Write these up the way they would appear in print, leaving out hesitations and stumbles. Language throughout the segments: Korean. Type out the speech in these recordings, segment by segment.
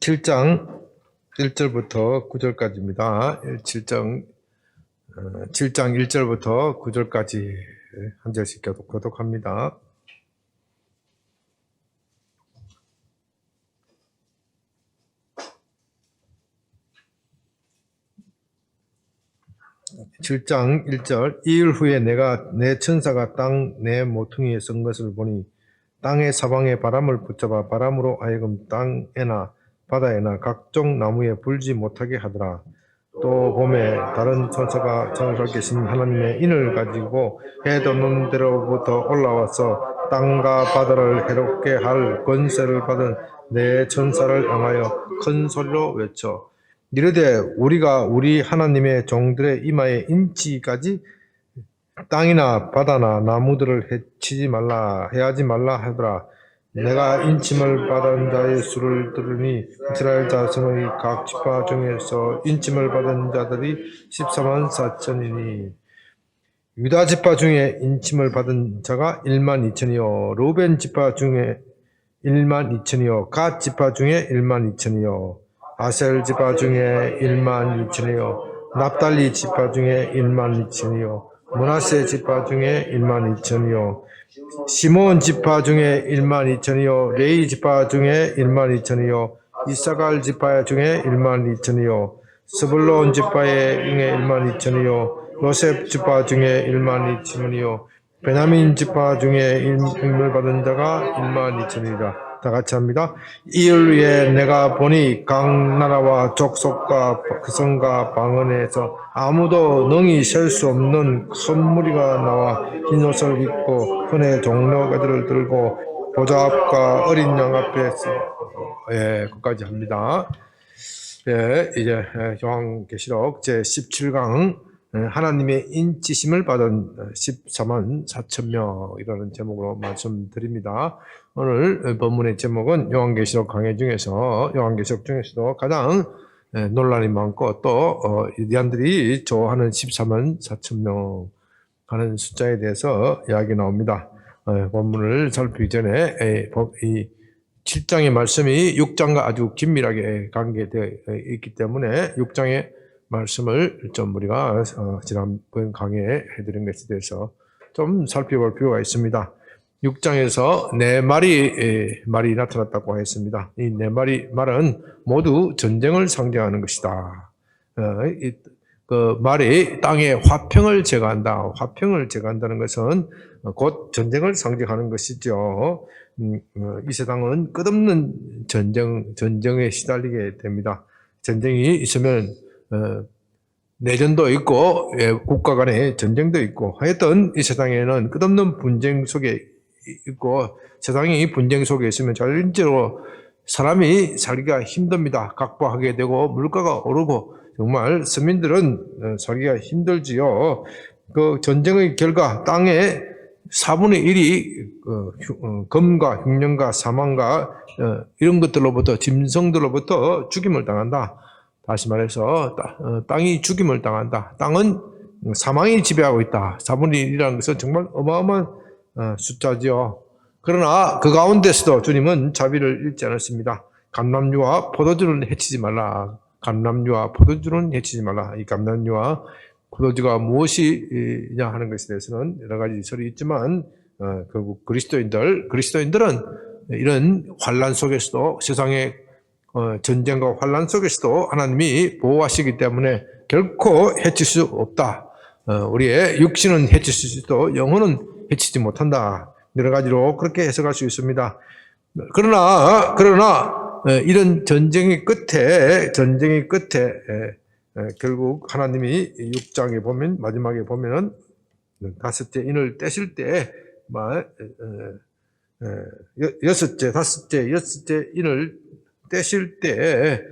7장 1절부터 9절까지입니다. 7장 1절부터 9절까지 한 절씩 교독합니다. (7장 1절) 이일 후에 내가 내 천사가 땅 내 모퉁이에 선 것을 보니 땅의 사방에 바람을 붙잡아 바람으로 하여금 땅에나 바다에나 각종 나무에 불지 못하게 하더라. 또 봄에 다른 천사가 살계신 하나님의 인을 가지고 해 돋는 데로부터 올라와서 땅과 바다를 해롭게 할 권세를 받은 내 천사를 향하여 큰 소리로 외쳐 이르되 우리가 우리 하나님의 종들의 이마에 인치까지 땅이나 바다나 나무들을 해하지 말라 하더라. 내가 인침을 받은 자의 수를 들으니 이스라엘 자손의 각 지파 중에서 인침을 받은 자들이 14만 4천이니 유다 지파 중에 인침을 받은 자가 1만 2천이요 루벤 지파 중에 1만 2천이요 갓 지파 중에 1만 2천이요 아셀 지파 중에 1만 2천이요 납달리 지파 중에 1만 2천이요 므낫세 지파 중에 1만 2천이요 시몬 지파 중에 1만 2천이요 레위 지파 중에 1만 2천이요 이사갈 지파 중에 1만 2천이요 스불론 지파 중에 1만 2천이요 요셉 지파 중에 1만 2천이요 베냐민 지파 중에 임을 받은 자가 1만 2천이라. 다 같이 합니다. 이를 위해 내가 보니 각 나라와 족속과 성과 방언에서 아무도 능히 셀 수 없는 큰 무리가 나와 흰 옷을 입고 손에 종려가지를 들고 보좌 앞과 어린 양 앞에서 거기까지 합니다. 이제 요한계시록 제 17강 하나님의 인치심을 받은 14만 4천 명이라는 제목으로 말씀드립니다. 오늘 본문의 제목은 요한계시록 강해 중에서 요한계시록 중에서도 가장 논란이 많고 또 유대인들이 좋아하는 14만 4천 명 하는 숫자에 대해서 이야기 나옵니다. 본문을 살피기 전에 이 7장의 말씀이 6장과 아주 긴밀하게 관계되어 있기 때문에 6장의 말씀을 좀 우리가 지난번 강의에 해드린 것에 대해서 좀 살펴볼 필요가 있습니다. 6장에서 네 말이 나타났다고 했습니다. 이 네 말은 모두 전쟁을 상징하는 것이다. 그 말이 땅에 화평을 제거한다. 화평을 제거한다는 것은 곧 전쟁을 상징하는 것이죠. 이 세상은 끝없는 전쟁에 시달리게 됩니다. 전쟁이 있으면 내전도 있고 국가 간의 전쟁도 있고 하여튼 이 세상에는 끝없는 분쟁 속에 있고 세상이 분쟁 속에 있으면 자연적으로 사람이 살기가 힘듭니다. 각박하게 되고 물가가 오르고 정말 서민들은 살기가 힘들지요. 그 전쟁의 결과 땅의 4분의 1이 검과 흉년과 사망과 이런 것들로부터 짐승들로부터 죽임을 당한다. 다시 말해서 땅이 죽임을 당한다. 땅은 사망이 지배하고 있다. 4분의 1이라는 것은 정말 어마어마한 숫자죠. 그러나 그 가운데서도 주님은 자비를 잃지 않았습니다. 감람류와 포도주는 해치지 말라. 감람류와 포도주는 해치지 말라. 이 감람류와 포도주가 무엇이냐 하는 것에 대해서는 여러 가지 설이 있지만 결국 그리스도인들은 이런 환난 속에서도 세상의 전쟁과 환난 속에서도 하나님이 보호하시기 때문에 결코 해칠 수 없다. 우리의 육신은 해칠 수 있어도 영혼은 해치지 못한다. 여러 가지로 그렇게 해석할 수 있습니다. 그러나 이런 전쟁의 끝에 결국 하나님이 6장에 보면 마지막에 보면은 다섯째 인을 떼실 때 여섯째 인을 떼실 때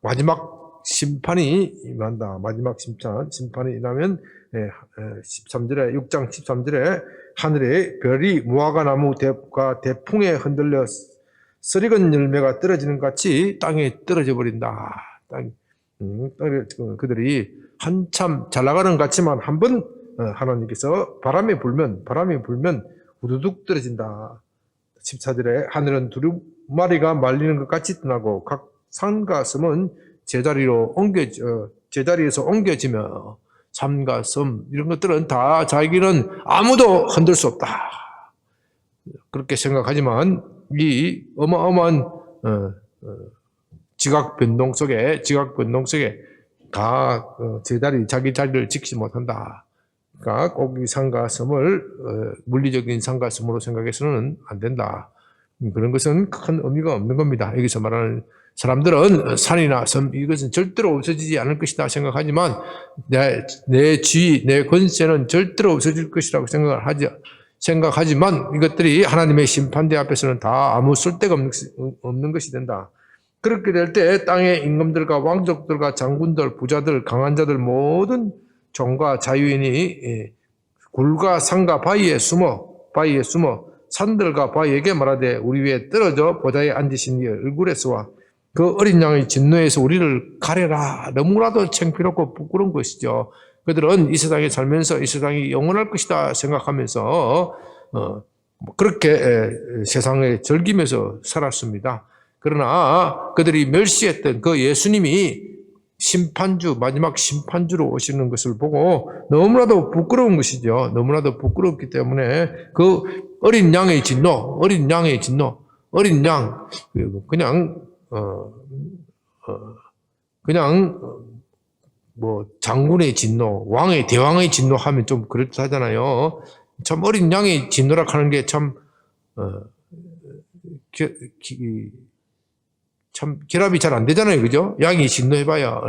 마지막 심판이 임한다. 마지막 심판이 임하면 13절에 6장 13절에 하늘에 별이 무화과나무가 대풍에 흔들려 쓰리건 열매가 떨어지는 같이 땅에 떨어져 버린다. 그들이 한참 잘 나가는 것 같지만 한번 하나님께서 바람이 불면 우두둑 떨어진다. 14절에 하늘은 두루마리가 말리는 것 같이 떠나고 각 산과 섬은 제자리에서 옮겨지며 산과 섬 이런 것들은 다 자기는 아무도 흔들 수 없다. 그렇게 생각하지만 이 어마어마한 지각 변동 속에 다 자기 자리를 지키지 못한다. 그러니까 꼭 이 산과 섬을 물리적인 산과 섬으로 생각해서는 안 된다. 그런 것은 큰 의미가 없는 겁니다. 여기서 말하는 사람들은 산이나 섬 이것은 절대로 없어지지 않을 것이다 생각하지만 내 지위, 내 권세는 절대로 없어질 것이라고 생각하지만 이것들이 하나님의 심판대 앞에서는 다 아무 쓸데가 없는 것이 된다. 그렇게 될 때 땅의 임금들과 왕족들과 장군들, 부자들, 강한 자들 모든 종과 자유인이 굴과 산과 바위에 숨어 산들과 바위에게 말하되 우리 위에 떨어져 보좌에 앉으신 이의 얼굴에서와 그 어린 양의 진노에서 우리를 가려라. 너무나도 창피롭고 부끄러운 것이죠. 그들은 이 세상에 살면서 이 세상이 영원할 것이다 생각하면서 그렇게 세상에 즐기면서 살았습니다. 그러나 그들이 멸시했던 그 예수님이 마지막 심판주로 오시는 것을 보고 너무나도 부끄러운 것이죠. 너무나도 부끄럽기 때문에 그 어린 양의 진노, 그냥 뭐 장군의 진노, 대왕의 진노 하면 좀 그렇다잖아요. 참 어린 양의 진노라 하는 게 참 결합이 잘 안 되잖아요. 그죠? 양이 진노해봐야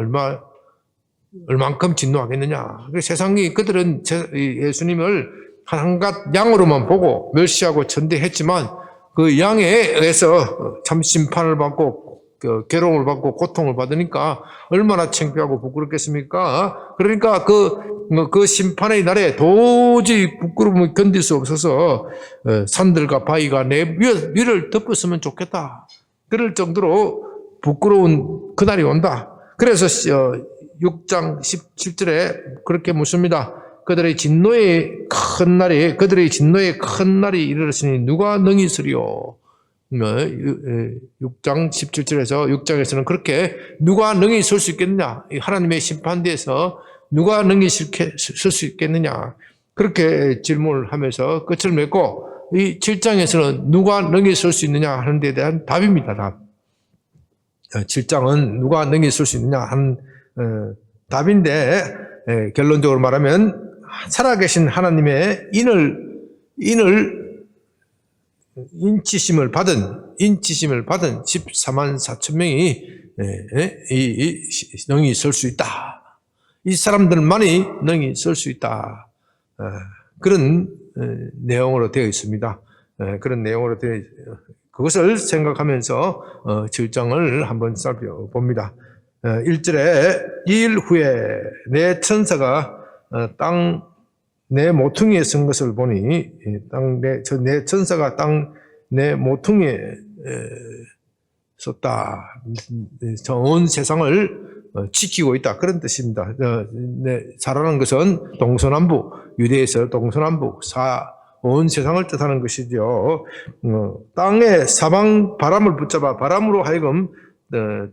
얼만큼 진노하겠느냐. 세상이 그들은 예수님을 한갓 양으로만 보고 멸시하고 천대했지만 그 양에 의해서 참 심판을 받고 괴로움을 받고 고통을 받으니까 얼마나 창피하고 부끄럽겠습니까? 그러니까 그 심판의 날에 도저히 부끄러움을 견딜 수 없어서 산들과 바위가 내 위를 덮었으면 좋겠다. 그럴 정도로 부끄러운 그날이 온다. 그래서 6장 17절에 그렇게 묻습니다. 그들의 진노의 큰 날이 이르렀으니 누가 능히 서리요? 6장 17절에서 6장에서는 그렇게 누가 능히 설 수 있겠느냐? 하나님의 심판대에서 누가 능히 설 수 있겠느냐? 그렇게 질문을 하면서 끝을 맺고 이 7장에서는 누가 능히 설 수 있느냐 하는 데 대한 답입니다. 답. 7장은 누가 능히 설 수 있느냐 하는 답인데 결론적으로 말하면 살아계신 하나님의 인치심을 받은 14만 4천 명이 능히 설 수 있다. 이 사람들만이 능히 설 수 있다. 그런 내용으로 되어 있습니다. 그것을 생각하면서 7장을 한번 살펴봅니다. 1절에 2일 후에 내 천사가 땅 내 모퉁이에 선 것을 보니 내 천사가 땅 내 모퉁이에 섰다. 온 세상을 지키고 있다. 그런 뜻입니다. 사라는 것은 동서남북, 유대에서 동서남북, 온 세상을 뜻하는 것이죠. 땅의 사방 바람을 붙잡아 바람으로 하여금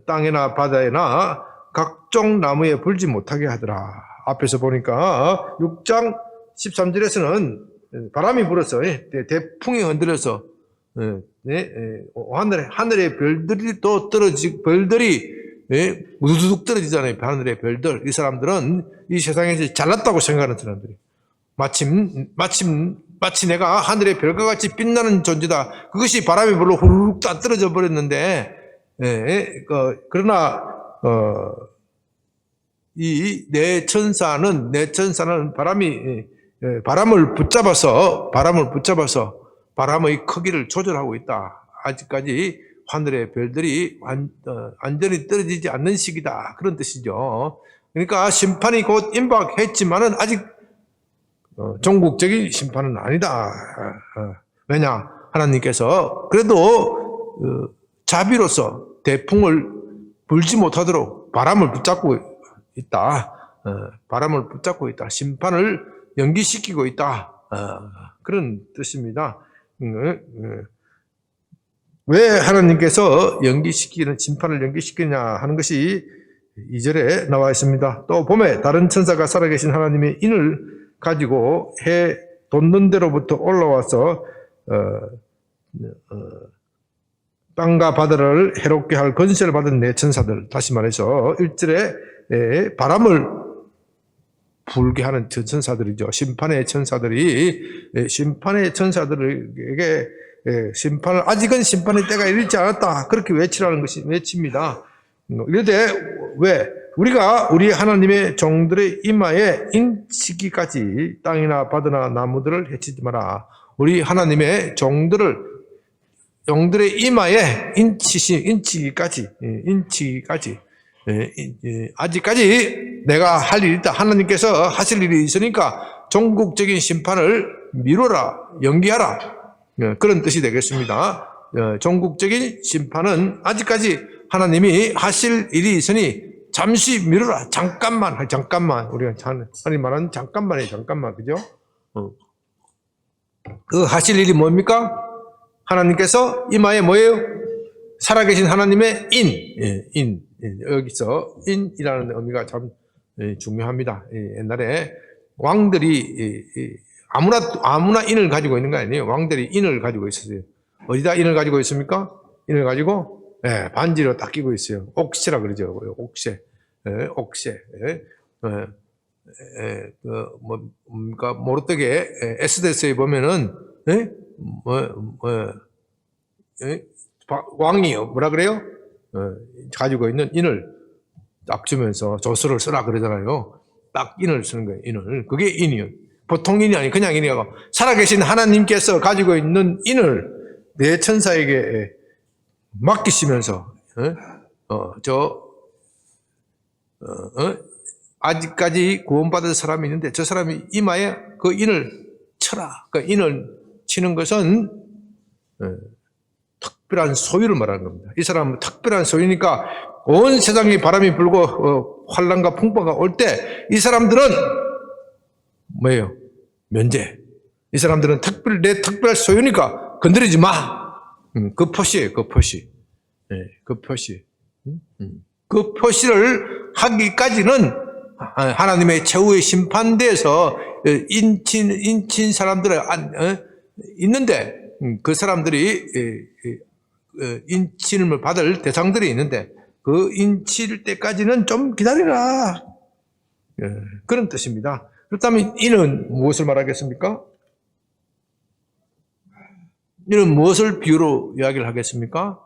땅이나 바다에나 각종 나무에 불지 못하게 하더라. 앞에서 보니까 6장 13절에서는 바람이 불어서 대풍이 흔들려서 하늘의 별들이 또 별들이 우두둑 떨어지잖아요. 하늘의 별들. 이 사람들은 이 세상에서 잘났다고 생각하는 사람들이 마치 내가 하늘의 별과 같이 빛나는 존재다. 그것이 바람이 불러 후루룩 다 떨어져 버렸는데 그러나 이 내 천사는 바람을 붙잡아서 바람의 크기를 조절하고 있다. 아직까지 하늘의 별들이 완전히 떨어지지 않는 시기다. 그런 뜻이죠. 그러니까 심판이 곧 임박했지만은 아직 종국적인 심판은 아니다. 왜냐? 하나님께서 그래도 자비로서 대풍을 불지 못하도록 바람을 붙잡고 있다. 심판을 연기시키고 있다. 그런 뜻입니다. 왜 하나님께서 심판을 연기시키냐 하는 것이 2절에 나와 있습니다. 또 봄에 다른 천사가 살아계신 하나님의 인을 가지고 해 돋는 데로부터 올라와서 땅과 바다를 해롭게 할 권세를 받은 네 천사들, 다시 말해서 1절에 바람을 불게 하는 천사들이죠. 심판의 천사들에게 아직은 심판의 때가 이르지 않았다, 그렇게 외치라는 것이 외칩니다. 이런데 왜 우리가 우리 하나님의 종들의 이마에 인치기까지 땅이나 바다나 나무들을 해치지 마라. 우리 하나님의 종들의 이마에 인치기까지 아직까지 내가 할 일이 있다. 하나님께서 하실 일이 있으니까 종국적인 심판을 미루라, 연기하라, 그런 뜻이 되겠습니다. 종국적인 심판은 아직까지 하나님이 하실 일이 있으니 잠시 미루라. 잠깐만. 우리가 하나님 말하는 잠깐만, 그죠? 그 하실 일이 뭡니까? 하나님께서 이마에 뭐예요? 살아계신 하나님의 인. 여기서 인이라는 의미가 참 중요합니다. 옛날에 왕들이 아무나 인을 가지고 있는 거 아니에요. 왕들이 인을 가지고 있었어요. 어디다 인을 가지고 있습니까? 인을 가지고 반지로 딱 끼고 있어요. 옥새라 그러죠. 옥새. 뭡니까? 모르떡에 에스더서에 보면은 왕이요, 뭐라 그래요? 가지고 있는 인을 딱 주면서 조서를 쓰라 그러잖아요. 딱 인을 쓰는 거예요. 인을. 그게 인이요. 보통 인이 아니 그냥 인이고, 살아계신 하나님께서 가지고 있는 인을 네 천사에게 맡기시면서 아직까지 구원받을 사람이 있는데 저 사람이 이마에 그 인을 쳐라. 그 인을 치는 것은 특별한 소유를 말하는 겁니다. 이 사람은 특별한 소유니까 온 세상에 바람이 불고 환란과 풍파가 올 때 이 사람들은 뭐예요? 면제. 이 사람들은 내 특별한 소유니까 건드리지 마. 그 표시예요. 그 표시. 그 표시. 그 표시를 하기까지는 하나님의 최후의 심판대에서 인친 사람들이 있는데, 그 사람들이 인침을 받을 대상들이 있는데 그 인칠 때까지는 좀 기다리라, 그런 뜻입니다. 그렇다면 이는 무엇을 말하겠습니까? 이는 무엇을 비유로 이야기를 하겠습니까?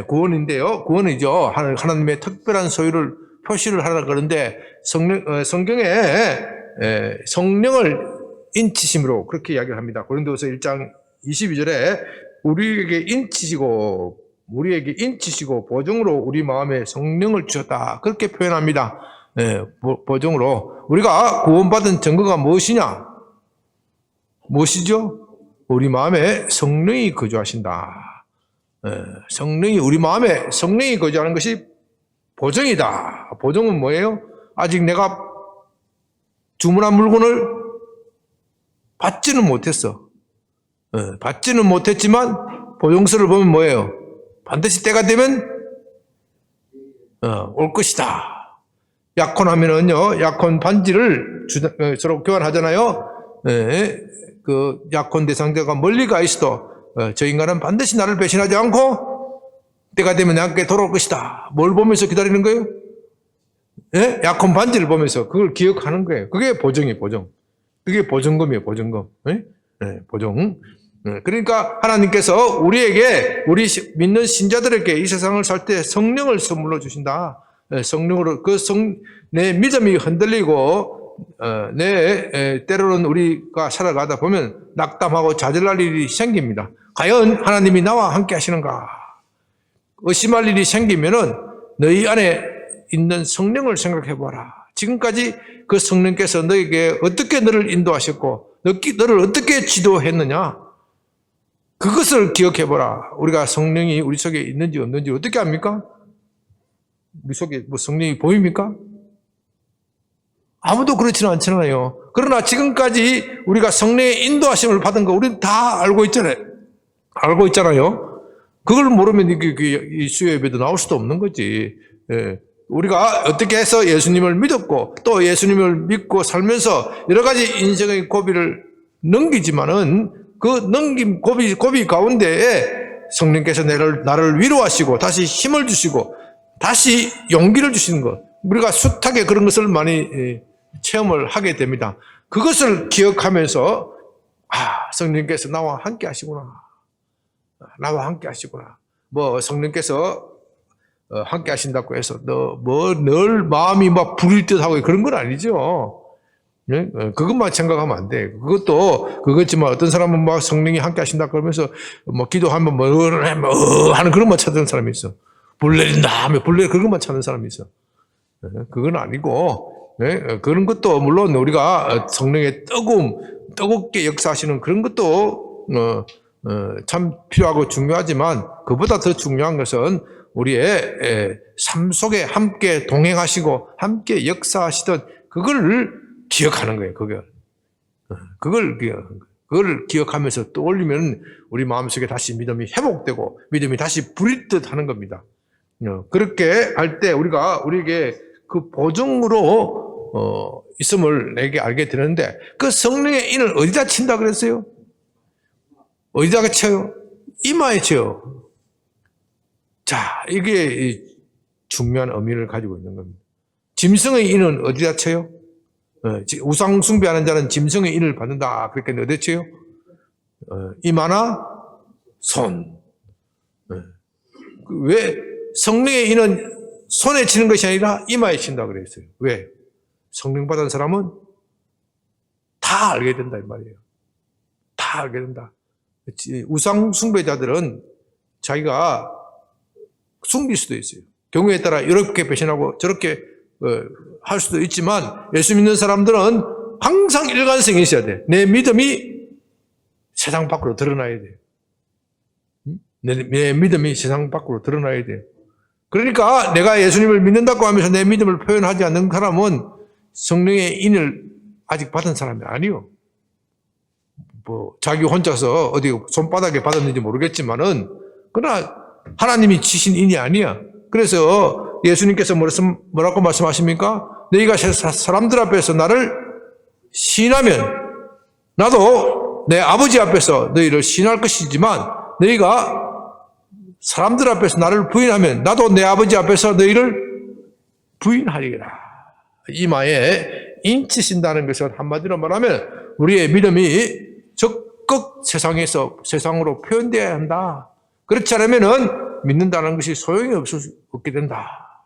구원인데요. 구원이죠. 하나님의 특별한 소유를 표시를 하라 그러는데, 성경에 성령을 인치심으로 그렇게 이야기를 합니다. 고린도서 1장 22절에 우리에게 인치시고 보증으로 우리 마음에 성령을 주셨다, 그렇게 표현합니다. 보증으로. 우리가 구원받은 증거가 무엇이냐? 무엇이죠? 우리 마음에 성령이 거주하신다. 성령이, 우리 마음에 성령이 거주하는 것이 보증이다. 보증은 뭐예요? 아직 내가 주문한 물건을 받지는 못했어. 받지는 못했지만 보증서를 보면 뭐예요? 반드시 때가 되면 올 것이다. 약혼하면은요, 약혼 반지를 서로 교환하잖아요. 그 약혼 대상자가 멀리 가 있어도 저 인간은 반드시 나를 배신하지 않고 때가 되면 나에게 돌아올 것이다. 뭘 보면서 기다리는 거예요? 약혼 반지를 보면서 그걸 기억하는 거예요. 그게 보증이에요, 보증. 그게 보증금이에요, 보증금. 보증. 그러니까 하나님께서 우리에게, 우리 믿는 신자들에게 이 세상을 살 때 성령을 선물로 주신다. 성령으로 내 믿음이 흔들리고 때로는 우리가 살아가다 보면 낙담하고 좌절할 일이 생깁니다. 과연 하나님이 나와 함께 하시는가? 의심할 일이 생기면은 너희 안에 있는 성령을 생각해 보라. 지금까지 그 성령께서 너에게 어떻게 너를 인도하셨고 너를 어떻게 지도했느냐? 그것을 기억해 보라. 우리가 성령이 우리 속에 있는지 없는지 어떻게 압니까? 우리 속에 뭐 성령이 보입니까? 아무도 그렇지는 않잖아요. 그러나 지금까지 우리가 성령의 인도하심을 받은 거 우리는 다 알고 있잖아요. 알고 있잖아요. 그걸 모르면 이 수요 예배도 나올 수도 없는 거지. 예. 우리가 어떻게 해서 예수님을 믿었고 또 예수님을 믿고 살면서 여러 가지 인생의 고비를 넘기지만은 그 넘긴 고비 가운데에 성령께서 나를 위로하시고 다시 힘을 주시고 다시 용기를 주시는 것. 우리가 숱하게 그런 것을 많이 체험을 하게 됩니다. 그것을 기억하면서 성령께서 나와 함께 하시구나. 나와 함께 하시구나. 뭐 성령께서 함께 하신다고 해서 늘 마음이 막 부릴 듯하고 그런 건 아니죠. 네? 그것만 생각하면 안 돼. 그것지만 어떤 사람은 막 성령이 함께 하신다 그러면서 뭐 기도하면 하는 그런 것만 찾는 사람이 있어. 불 내린다 하면 그런 것만 찾는 사람이 있어. 그건 아니고, 네? 그런 것도 물론 우리가 성령의 뜨겁게 역사하시는 그런 것도 참 필요하고 중요하지만 그보다 더 중요한 것은 우리의 삶 속에 함께 동행하시고 함께 역사하시던 그걸 기억하는 거예요. 그걸 기억하면서 떠올리면 우리 마음속에 다시 믿음이 회복되고 믿음이 다시 부릴 듯 하는 겁니다. 그렇게 할 때 우리에게 그 보증으로 있음을 내게 알게 되는데 그 성령의 인을 어디다 친다 그랬어요? 어디다가 쳐요? 이마에 쳐요. 자, 이게 중요한 의미를 가지고 있는 겁니다. 짐승의 인은 어디다 쳐요? 우상 숭배하는 자는 짐승의 인을 받는다. 그렇게 어디다 쳐요? 이마나 손. 왜 성령의 인은 손에 치는 것이 아니라 이마에 친다 그랬어요. 왜? 성령 받은 사람은 다 알게 된다 이 말이에요. 다 알게 된다. 우상 숭배자들은 자기가 숨길 수도 있어요. 경우에 따라 이렇게 배신하고 저렇게 할 수도 있지만 예수 믿는 사람들은 항상 일관성이 있어야 돼. 내 믿음이 세상 밖으로 드러나야 돼. 내 믿음이 세상 밖으로 드러나야 돼. 그러니까 내가 예수님을 믿는다고 하면서 내 믿음을 표현하지 않는 사람은 성령의 인을 아직 받은 사람이 아니요. 뭐 자기 혼자서 어디 손바닥에 받았는지 모르겠지만은 그러나 하나님이 치신 인이 아니야. 그래서 예수님께서 뭐라고 말씀하십니까? 너희가 사람들 앞에서 나를 시인하면 나도 내 아버지 앞에서 너희를 시인할 것이지만 너희가 사람들 앞에서 나를 부인하면 나도 내 아버지 앞에서 너희를 부인하리라. 이마에 인치신다는 것은 한마디로 말하면 우리의 믿음이 적극 세상으로 표현되어야 한다. 그렇지 않으면은 믿는다는 것이 소용이 없게 된다.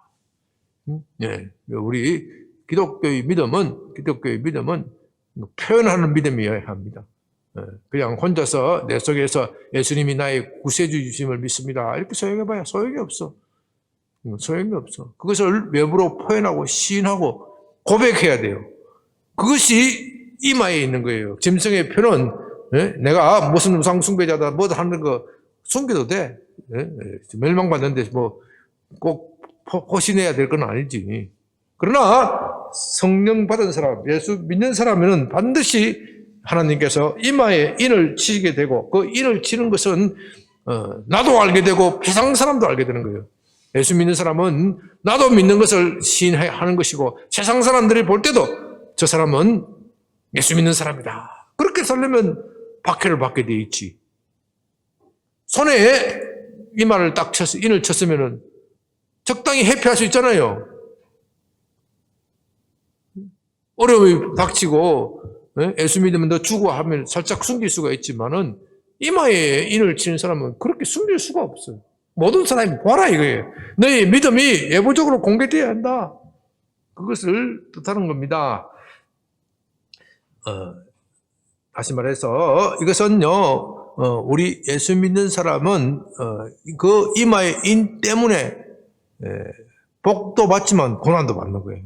예, 우리 기독교의 믿음은 표현하는 믿음이어야 합니다. 그냥 혼자서 내 속에서 예수님이 나의 구세주이심을 믿습니다. 이렇게 소용해봐야 소용이 없어. 소용이 없어. 그것을 외부로 표현하고 시인하고 고백해야 돼요. 그것이 이마에 있는 거예요. 짐승의 표는 내가 무슨 우상 숭배자다 뭐다 하는 거 숨겨도 돼. 멸망받는데 뭐 꼭 호신해야 될 건 아니지. 그러나 성령 받은 사람, 예수 믿는 사람은 반드시 하나님께서 이마에 인을 치게 되고 그 인을 치는 것은 나도 알게 되고 세상 사람도 알게 되는 거예요. 예수 믿는 사람은 나도 믿는 것을 시인하는 것이고 세상 사람들이 볼 때도 저 사람은 예수 믿는 사람이다. 그렇게 살려면 박해를 받게 돼 있지. 손에 이마를 딱 쳐서 인을 쳤으면은 적당히 회피할 수 있잖아요. 어려움이 닥치고 예수 믿으면 너 죽어 하면 살짝 숨길 수가 있지만은 이마에 인을 치는 사람은 그렇게 숨길 수가 없어요. 모든 사람이 봐라 이거예요. 너의 믿음이 예보적으로 공개되어야 한다. 그것을 뜻하는 겁니다. 다시 말해서 이것은요, 우리 예수 믿는 사람은 그 이마의 인 때문에 복도 받지만 고난도 받는 거예요.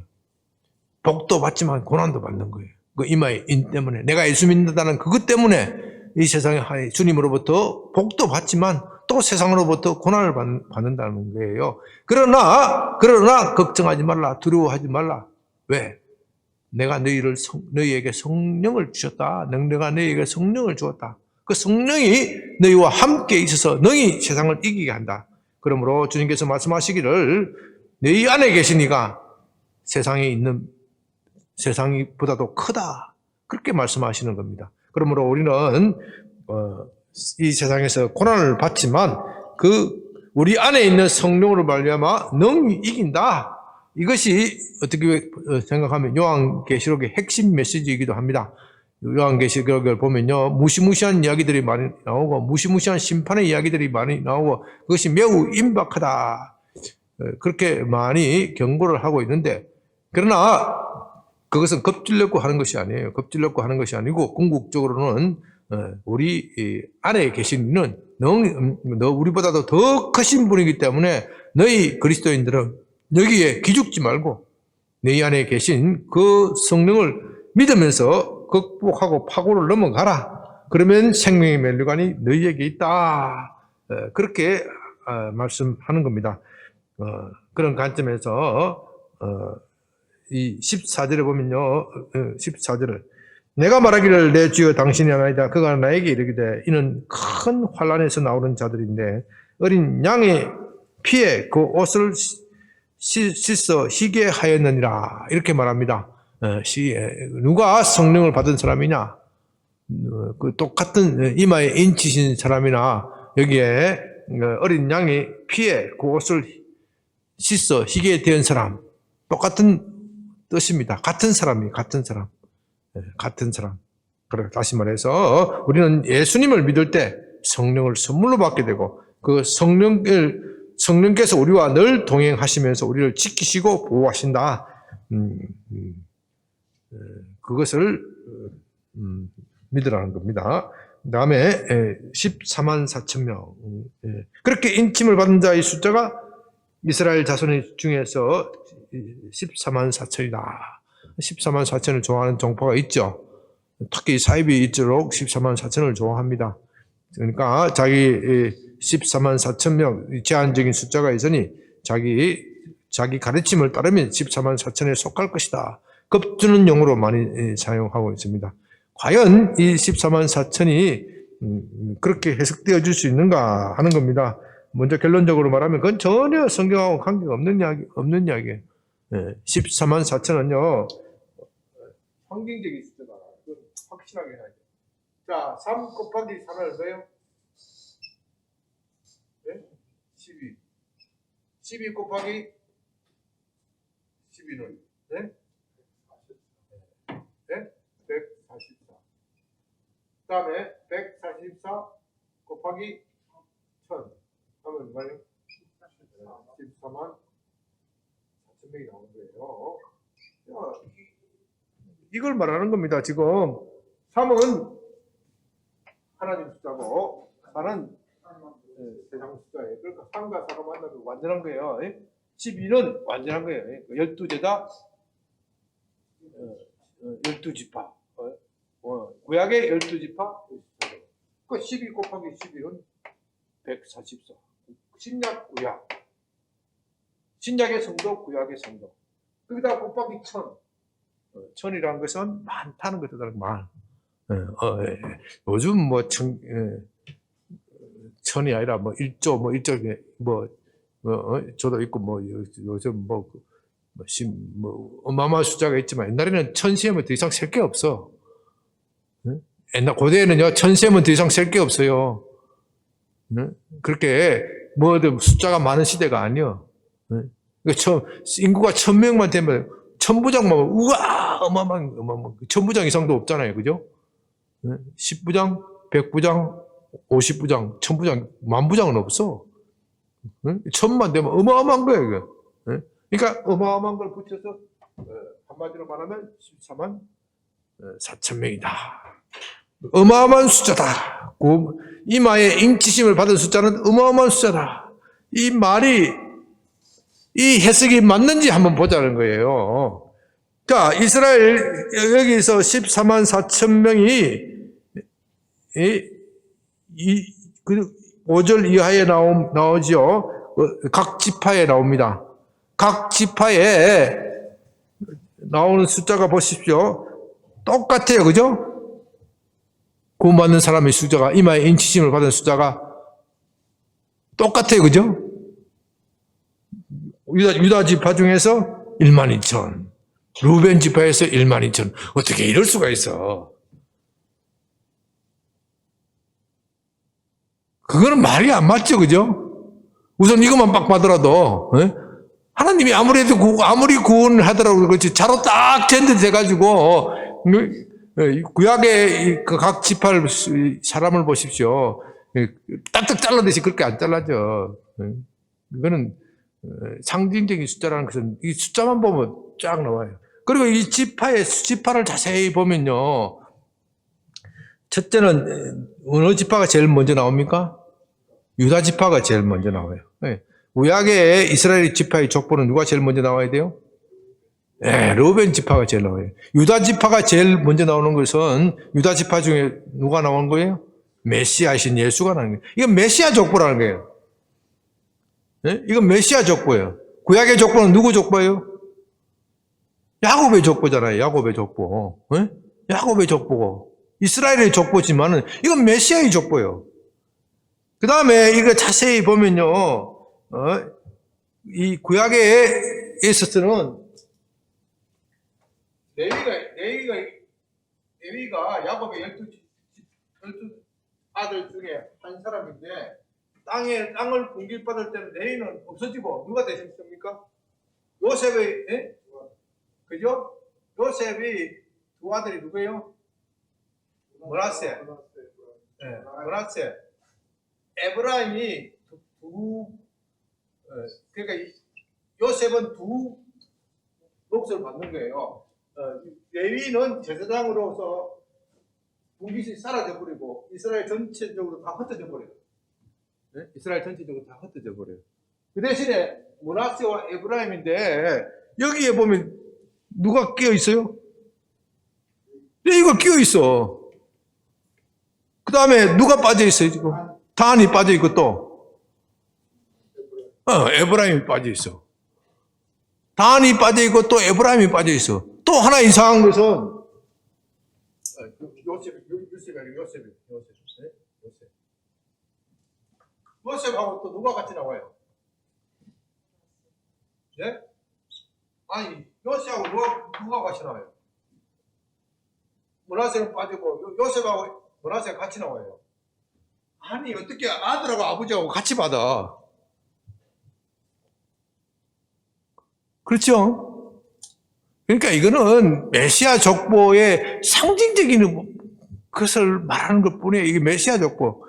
복도 받지만 고난도 받는 거예요. 그 이마의 인 때문에 내가 예수 믿는다는 그것 때문에 이 세상에 주님으로부터 복도 받지만 또 세상으로부터 고난을 받는다는 거예요. 그러나 걱정하지 말라, 두려워하지 말라. 왜? 내가 너희에게 성령을 주셨다. 내가 너희에게 성령을 주었다. 그 그 성령이 너희와 함께 있어서 너희 세상을 이기게 한다. 그러므로 주님께서 말씀하시기를 너희 안에 계신 이가 세상에 있는 세상보다도 크다. 그렇게 말씀하시는 겁니다. 그러므로 우리는 이 세상에서 고난을 받지만 우리 안에 있는 성령으로 말미암아 능히 이긴다. 이것이 어떻게 생각하면 요한계시록의 핵심 메시지이기도 합니다. 요한계시록을 보면요, 무시무시한 이야기들이 많이 나오고 무시무시한 심판의 이야기들이 많이 나오고 그것이 매우 임박하다. 그렇게 많이 경고를 하고 있는데, 그러나 그것은 겁질려고 하는 것이 아니에요. 겁질려고 하는 것이 아니고 궁극적으로는 우리 안에 계신 이는 우리보다도 더 크신 분이기 때문에 너희 그리스도인들은 여기에 기죽지 말고 너희 안에 계신 그 성령을 믿으면서 극복하고 파고를 넘어가라. 그러면 생명의 면류관이 너희에게 있다. 그렇게 말씀하는 겁니다. 그런 관점에서 이 14절에 보면요, 14절을 내가 말하기를 내 주여 당신이 하나이다. 그가 나에게 이르기되 이는 큰 환난에서 나오는 자들인데 어린 양의 피에 그 옷을 씻어 희게 하였느니라. 이렇게 말합니다. 누가 성령을 받은 사람이냐? 그 똑같은 이마에 인치신 사람이나 여기에 어린 양의 피에 그 옷을 씻어 희게 된 사람, 똑같은 뜻입니다. 같은 사람이 같은 사람. 그래, 다시 말해서 우리는 예수님을 믿을 때 성령을 선물로 받게 되고 그 성령께서 우리와 늘 동행하시면서 우리를 지키시고 보호하신다. 그것을 믿으라는 겁니다. 그 다음에 14만 4천 명. 그렇게 인침을 받은 자의 숫자가 이스라엘 자손 중에서 14만 4천이다. 14만 4천을 좋아하는 종파가 있죠. 특히 사입이 있도록 14만 4천을 좋아합니다. 그러니까 자기 14만 4천 명 제한적인 숫자가 있으니 자기 가르침을 따르면 14만 4천에 속할 것이다. 겁주는 용어로 많이 사용하고 있습니다. 과연 이 14만 4천이 그렇게 해석되어 줄 수 있는가 하는 겁니다. 먼저 결론적으로 말하면 그건 전혀 성경하고 관계가 없는 이야기예요. 14만 4천은요, 환경적인 숫자다. 확실하게 해야 돼요. 자, 3 곱하기 3은 얼마예요? 네? 12. 12 곱하기 12는 네? 네? 144. 그 다음에 144 곱하기 1000 하면 얼마예요? 14만 4천명이 나오는 거예요. 이걸 말하는 겁니다. 지금 3은 하나님 숫자고 4는 세상 숫자예요. 그러니까 3과 4가 만나면 완전한 거예요. 12는 완전한 거예요. 12제자 12지파. 구약의 12지파. 그 12 곱하기 11은 144. 신약 구약. 신약의 성도, 구약의 성도. 거기다 곱하기 1000. 1000이라는 것은 많다는 것이다. 요즘 뭐 1000이 아니라 뭐 1조, 뭐 1조, 저도 있고 요즘 어마어마한 숫자가 있지만 옛날에는 1000 세면 더 이상 셀 게 없어. 옛날 고대에는요 1000 세면 더 이상 셀 게 없어요. 그렇게 숫자가 많은 시대가 아니요. 인구가 1000명만 되면 천부장만 우와 어마어마한 1000부장 이상도 없잖아요, 그죠? 10부장, 100부장, 50부장, 1000부장, 10,000부장은 없어. 1000만 되면 어마어마한 거예요, 이거. 그러니까 어마어마한 걸 붙여서 한마디로 말하면 14만 4천 명이다. 어마어마한 숫자다. 이마에 인치심을 받은 숫자는 어마어마한 숫자다. 이 말이 이 해석이 맞는지 한번 보자는 거예요. 자, 이스라엘 여기서 14만 4천 명이 5절 이하에 나오죠. 각 지파에 나옵니다. 각 지파에 나오는 숫자가 보십시오. 똑같아요. 그죠? 구원받는 사람의 숫자가, 이마에 인치심을 받은 숫자가 똑같아요. 그죠? 유다 지파 중에서 12,000, 루벤 지파에서 12,000. 어떻게 이럴 수가 있어? 그거는 말이 안 맞죠. 그죠? 우선 이것만 막 봐더라도, 하나님이 아무리 구원을 하더라도 그렇지, 자로 딱 젠드 돼가지고, 구약의 각 지파를, 사람을 보십시오. 딱딱 잘라듯이 그렇게 안 잘라져. 이거는 상징적인 숫자라는 것은 이 숫자만 보면 쫙 나와요. 그리고 이 지파를 자세히 보면요. 첫째는 어느 지파가 제일 먼저 나옵니까? 유다 지파가 제일 먼저 나와요. 구약의 이스라엘 지파의 족보는 누가 제일 먼저 나와야 돼요? 네, 루벤 지파가 제일 나와요. 유다 지파가 제일 먼저 나오는 것은 유다 지파 중에 누가 나오는 거예요? 메시아이신 예수가 나오는 거예요. 이건 메시아 족보라는 거예요. 네? 이건 메시아 족보예요. 구약의 족보는 누구 족보예요? 야곱의 족보잖아요. 야곱의 족보. 네? 야곱의 족보고 이스라엘의 족보지만은 이건 메시아의 족보예요. 그 다음에 이거 자세히 보면요, 이 구약에 있어서는 레위가 야곱의 12 아들 중에 한 사람인데 땅을 분길받을 때는 레위는 없어지고 누가 대신습니까? 요셉의, 그죠? 요셉이 두 아들이 누구예요? 므낫세. 므낫세. 에브라임이 그러니까 요셉은 두 몫을 받는 거예요. 레위는 제사장으로서 분깃이 사라져 버리고 이스라엘 전체적으로 다 흩어져 버려요. 네? 이스라엘 전체적으로 다 흩어져 버려요. 그 대신에 므낫세와 에브라임인데 여기에 보면 누가 끼어 있어요? 레위가 끼어 있어. 그 다음에 누가 빠져 있어요 지금? 단이 빠져 있고 또 에브라임이 빠져 있어. 단이 빠져 있고 또 에브라임이 빠져 있어. 또 하나 이상한 것은 요셉하고 또 누가 같이 나와요? 네? 아니 요셉하고 누가 같이 나와요? 므낫세는 빠지고 요셉하고 므낫세가 같이 나와요. 아니 어떻게 아들하고 아버지하고 같이 받아? 그렇죠? 그러니까 이거는 메시아 족보의 상징적인 것을 말하는 것뿐이에요. 이게 메시아 족보.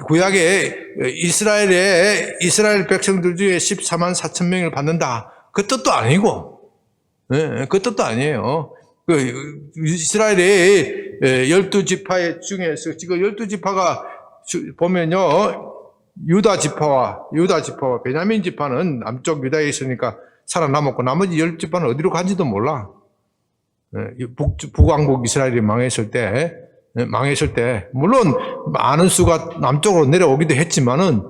구약에 이스라엘 백성들 중에 14만 4천 명을 받는다. 그 뜻도 아니고, 그 뜻도 아니에요. 이스라엘의 12지파 중에서 지금 12지파가 보면요, 유다 지파와 베냐민 지파는 남쪽 유다에 있으니까 살아남았고 나머지 10지파는 어디로 간지도 몰라. 북왕국 이스라엘이 망했을 때 물론 많은 수가 남쪽으로 내려오기도 했지만은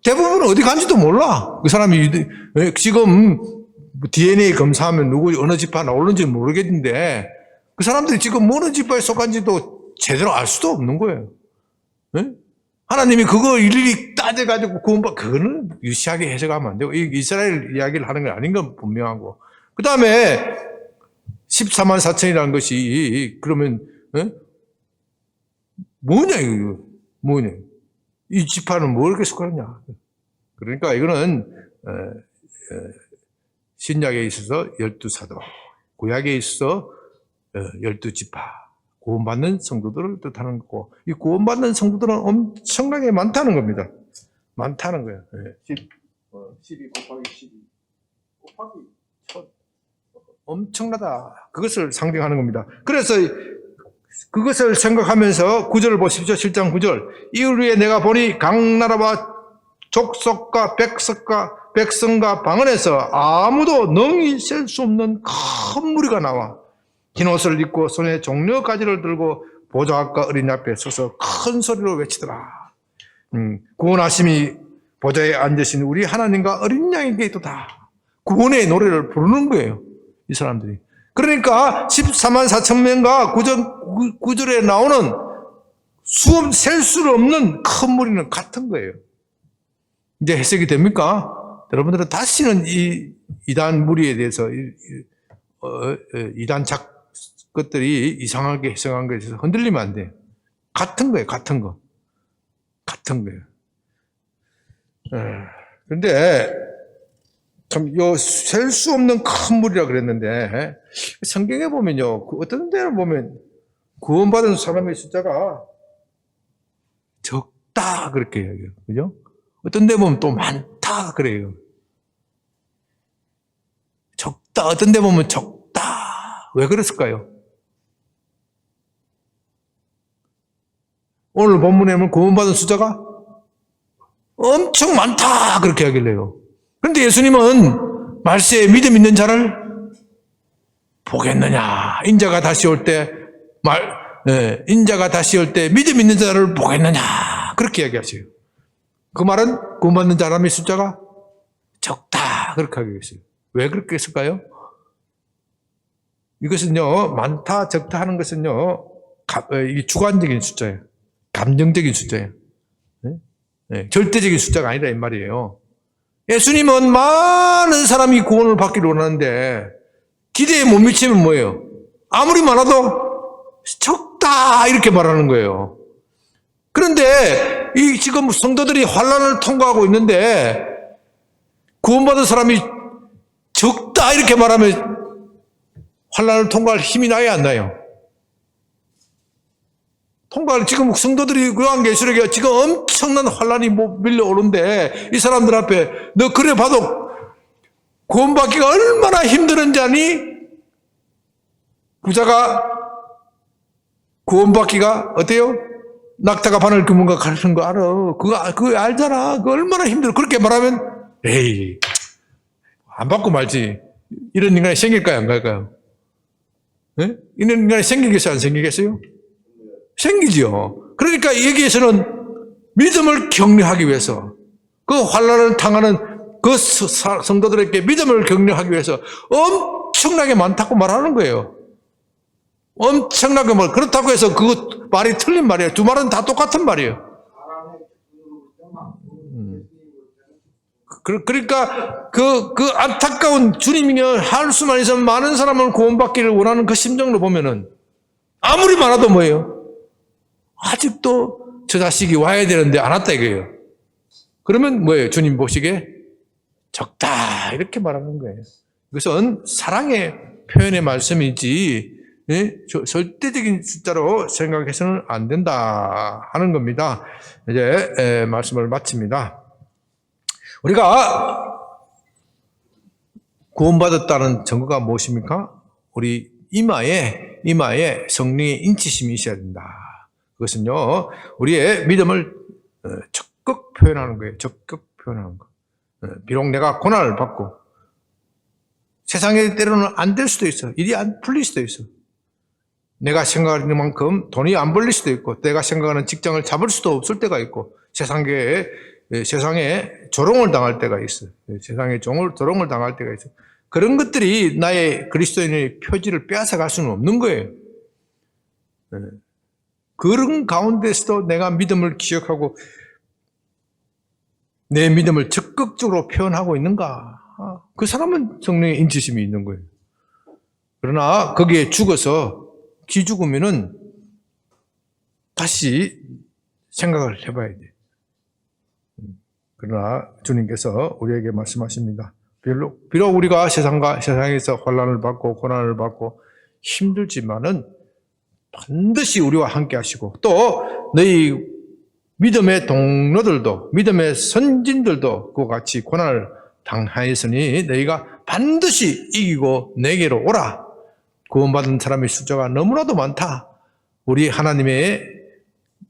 대부분 어디 간지도 몰라. 그 사람이 지금 DNA 검사하면 누구 어느 지파 나오는지 모르겠는데 그 사람들이 지금 어느 지파에 속한지도 제대로 알 수도 없는 거예요. 하나님이 그거 일일이 따져가지고 그거는 유시하게 해석하면 안 되고 이스라엘 이야기를 하는 건 아닌 건 분명하고 그 다음에 14만 4천이라는 것이 그러면 뭐냐 이거 뭐냐 이 지파는 뭐 이렇게 속하느냐. 그러니까 이거는 신약에 있어서 12사도, 구약에 있어서 12지파, 구원받는 성도들을 뜻하는 거고, 이 구원받는 성도들은 엄청나게 많다는 겁니다. 많다는 거예요. 12 곱하기 12 곱하기 1000. 엄청나다. 그것을 상징하는 겁니다. 그래서 그것을 생각하면서 9절을 보십시오. 7장 9절. 이를 위해 내가 보니 각 나라와 족속과 백성과 방언에서 아무도 능히 셀 수 없는 큰 무리가 나와 흰 옷을 입고 손에 종려 가지를 들고 보좌 앞과 어린 앞에 서서 큰 소리로 외치더라. 구원하심이 보좌에 앉으신 우리 하나님과 어린 양에게 있도다. 구원의 노래를 부르는 거예요. 이 사람들이. 그러니까 14만 4천 명과 9절에 나오는 셀 수 없는 큰 무리는 같은 거예요. 이제 해석이 됩니까? 여러분들은 다시는 이 이단 무리에 대해서 이단 것들이 이상하게 해석한 것에 대해서 흔들리면 안 돼요. 같은 거예요. 같은 거. 같은 거예요. 그런데 참 셀 수 없는 큰 무리라 그랬는데 성경에 보면요. 어떤 데는 보면 구원받은 사람의 숫자가 적다 그렇게 얘기해요. 그죠? 어떤 데 보면 또 많다 그래요. 적다. 어떤 데 보면 적다. 왜 그랬을까요? 오늘 본문에 보면 구원받은 숫자가 엄청 많다 그렇게 하길래요. 그런데 예수님은 말세에 믿음 있는 자를 보겠느냐. 인자가 다시 올 때 인자가 다시 올 때 믿음 있는 자를 보겠느냐. 그렇게 이야기하세요. 그 말은 구원받는 사람의 숫자가 적다 그렇게 하겠어요. 왜 그렇게 했을까요? 이것은요, 많다 적다 하는 것은요, 이게 주관적인 숫자예요. 감정적인 숫자예요. 네? 절대적인 숫자가 아니라 이 말이에요. 예수님은 많은 사람이 구원을 받기를 원하는데 기대에 못 미치면 뭐예요? 아무리 많아도 적다 이렇게 말하는 거예요. 그런데 이 지금 성도들이 환난을 통과하고 있는데 구원받은 사람이 적다 이렇게 말하면 환난을 통과할 힘이 나야 안 나요? 통과를 지금 성도들이 요한계시록에 지금 엄청난 환난이 밀려오는데 이 사람들 앞에 너 그래 봐도 구원받기가 얼마나 힘드는지 아니? 부자가 구원받기가 어때요? 낙타가 바늘 끄는 거 가르치는 거 알아. 그거 알잖아. 그거 얼마나 힘들어. 그렇게 말하면 에이 안 받고 말지. 이런 인간이 생길까요? 안 갈까요? 네? 이런 인간이 생기겠어요? 안 생기겠어요? 생기죠. 그러니까 여기에서는 믿음을 격려하기 위해서 그 환난을 당하는 그 성도들에게 믿음을 격려하기 위해서 엄청나게 많다고 말하는 거예요. 엄청나게 그렇다고 해서 그 말이 틀린 말이에요. 두 말은 다 똑같은 말이에요. 그러니까 그 안타까운 주님이 할 수만 있으면 많은 사람을 구원받기를 원하는 그 심정으로 보면은 아무리 많아도 뭐예요? 아직도 저 자식이 와야 되는데 안 왔다 이거예요. 그러면 뭐예요? 주님 보시기에 적다 이렇게 말하는 거예요. 이것은 사랑의 표현의 말씀이지 절대적인 숫자로 생각해서는 안 된다 하는 겁니다. 이제 말씀을 마칩니다. 우리가 구원받았다는 증거가 무엇입니까? 우리 이마에 성령의 인치심이 있어야 된다. 그것은요, 우리의 믿음을 적극 표현하는 거예요. 적극 표현하는 거. 비록 내가 고난을 받고 세상에 때로는 안 될 수도 있어. 일이 안 풀릴 수도 있어. 내가 생각하는 만큼 돈이 안 벌릴 수도 있고, 내가 생각하는 직장을 잡을 수도 없을 때가 있고, 세상에 조롱을 당할 때가 있어요. 세상에 조롱을 당할 때가 있어요. 그런 것들이 나의 그리스도인의 표지를 빼앗아 갈 수는 없는 거예요. 그런 가운데서도 내가 믿음을 기억하고 내 믿음을 적극적으로 표현하고 있는가? 그 사람은 성령의 인치심이 있는 거예요. 그러나 거기에 죽어서 기죽으면은 다시 생각을 해봐야 돼. 그러나 주님께서 우리에게 말씀하십니다. 비록 우리가 세상에서 환난을 받고 고난을 받고 힘들지만은 반드시 우리와 함께 하시고 또 너희 믿음의 동료들도 믿음의 선진들도 그와 같이 고난을 당하였으니 너희가 반드시 이기고 내게로 오라. 구원받은 사람의 숫자가 너무나도 많다. 우리 하나님의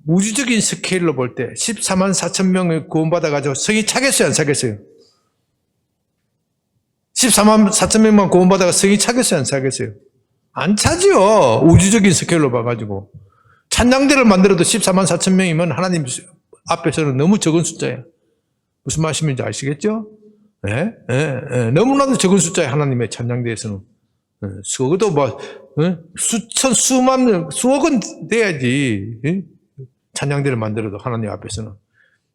우주적인 스케일로 볼 때 14만 4천 명을 구원받아가지고 성이 차겠어요? 안 차겠어요? 14만 4천 명만 구원받아가 성이 차겠어요? 안 차겠어요? 안 차지요. 우주적인 스케일로 봐가지고. 찬양대를 만들어도 14만 4천 명이면 하나님 앞에서는 너무 적은 숫자예요. 무슨 말씀인지 아시겠죠? 너무나도 적은 숫자예요. 하나님의 찬양대에서는. 적어도 수천, 수만 명, 수억은 돼야지. 찬양대를 만들어도 하나님 앞에서는.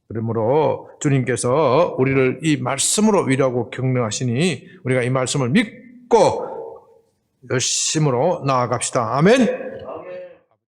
그러므로 주님께서 우리를 이 말씀으로 위로하고 격려하시니 우리가 이 말씀을 믿고 열심으로 나아갑시다. 아멘.